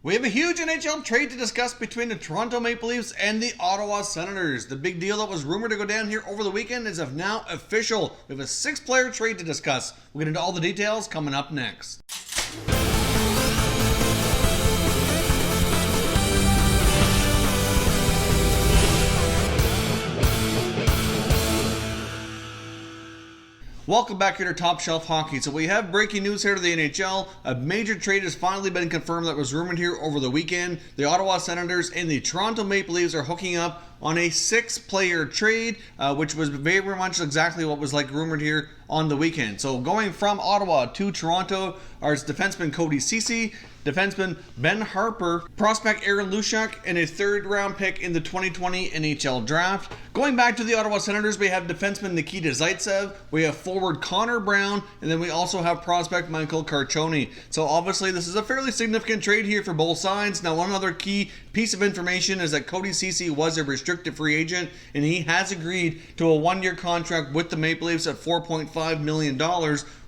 We have a huge NHL trade to discuss between the Toronto Maple Leafs and the Ottawa Senators. The big deal that was rumored to go down here over the weekend is now official. We have a 6-player trade to discuss. We'll get into all the details coming up next. Welcome back here to Top Shelf Hockey. So we have breaking news here to the NHL. A major trade has finally been confirmed that was rumored here over the weekend. The Ottawa Senators and the Toronto Maple Leafs are hooking up on a 6-player trade, which was very much exactly what was rumored here on the weekend. So going from Ottawa to Toronto are defenseman Cody Ceci, defenseman Ben Harpur, prospect Aaron Lushak, and a 3rd-round pick in the 2020 NHL Draft. Going back to the Ottawa Senators, we have defenseman Nikita Zaitsev, we have forward Connor Brown, and then we also have prospect Michael Carcioni. So obviously this is a fairly significant trade here for both sides. Now one other key piece of information is that Cody Ceci was a restricted free agent, and he has agreed to a 1-year contract with the Maple Leafs at $4.5 million,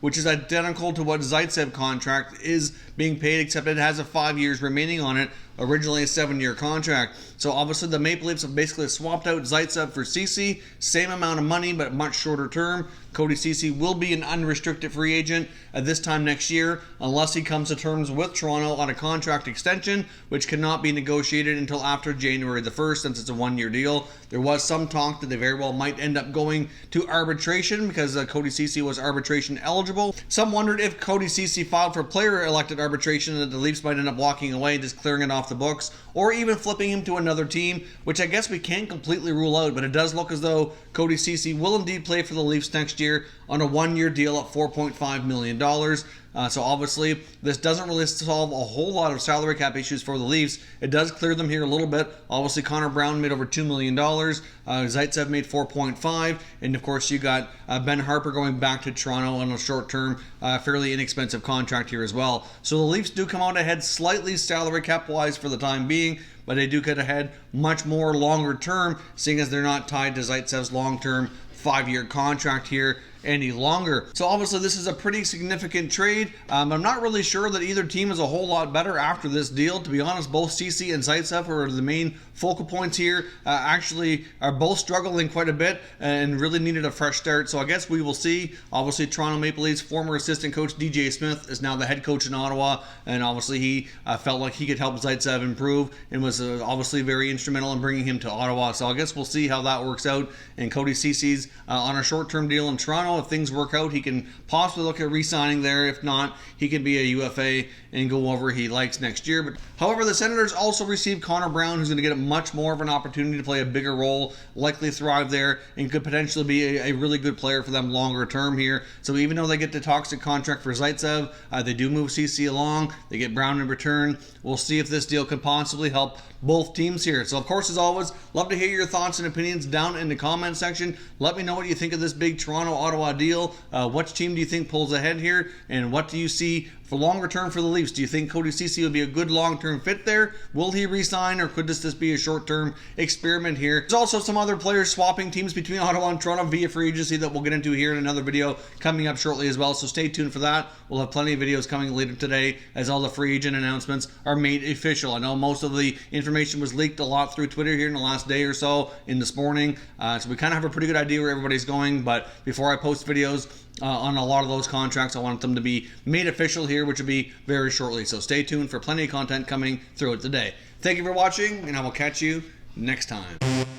which is identical to what Zaitsev contract is being paid, except it has a 5 years remaining on it, originally a 7-year contract. So obviously the Maple Leafs have basically swapped out Zaitsev for Ceci, same amount of money but much shorter term. Cody Ceci will be an unrestricted free agent at this time next year unless he comes to terms with Toronto on a contract extension, which cannot be negotiated until after January the 1st since it's a 1-year deal. There was some talk that they very well might end up going to arbitration because Cody Ceci was arbitration eligible. Some wondered if Cody Ceci filed for player elected arbitration that the Leafs might end up walking away, just clearing it off the books, or even flipping him to another team, which I guess we can't completely rule out, but it does look as though Cody Ceci will indeed play for the Leafs next year on a 1-year deal at $4.5 million. So obviously this doesn't really solve a whole lot of salary cap issues for the Leafs. It does clear them here a little bit. Obviously Connor Brown made over $2 million. Zaitsev made $4.5, and of course you got Ben Harpur going back to Toronto on a short-term, fairly inexpensive contract here as well. So the Leafs do come out ahead slightly salary cap-wise for the time being, but they do get ahead much more longer term, seeing as they're not tied to Zaitsev's long-term 5-year contract here any longer. So obviously this is a pretty significant trade. I'm not really sure that either team is a whole lot better after this deal. To be honest, both Ceci and Zaitsev are the main focal points here. Actually are both struggling quite a bit and really needed a fresh start. So I guess we will see. Obviously Toronto Maple Leafs former assistant coach DJ Smith is now the head coach in Ottawa, and obviously he felt like he could help Zaitsev improve and was obviously very instrumental in bringing him to Ottawa. So I guess we'll see how that works out. And Cody Ceci's on a short-term deal in Toronto. If things work out, he can possibly look at re-signing there. If not, he can be a UFA and go wherever he likes next year. But however, the Senators also received Connor Brown, who's going to get much more of an opportunity to play a bigger role, likely thrive there, and could potentially be a really good player for them longer term here. So even though they get the toxic contract for Zaitsev, they do move Ceci along. They get Brown in return. We'll see if this deal could possibly help both teams here. So of course, as always, love to hear your thoughts and opinions down in the comment section. Let me know what you think of this big Toronto-Ottawa deal. Which team do you think pulls ahead here, and what do you see for longer term for the Leafs? Do you think Cody Ceci would be a good long-term fit there? Will he resign, or could this just be a short-term experiment here? There's also some other players swapping teams between Ottawa and Toronto via free agency that we'll get into here in another video coming up shortly as well, so stay tuned for that. We'll have plenty of videos coming later today as all the free agent announcements are made official. I know most of the information was leaked a lot through Twitter here in the last day or so in this morning, so we kind of have a pretty good idea where everybody's going, but before I post videos on a lot of those contracts, I want them to be made official here, which will be very shortly. So stay tuned for plenty of content coming throughout the day. Thank you for watching, and I will catch you next time.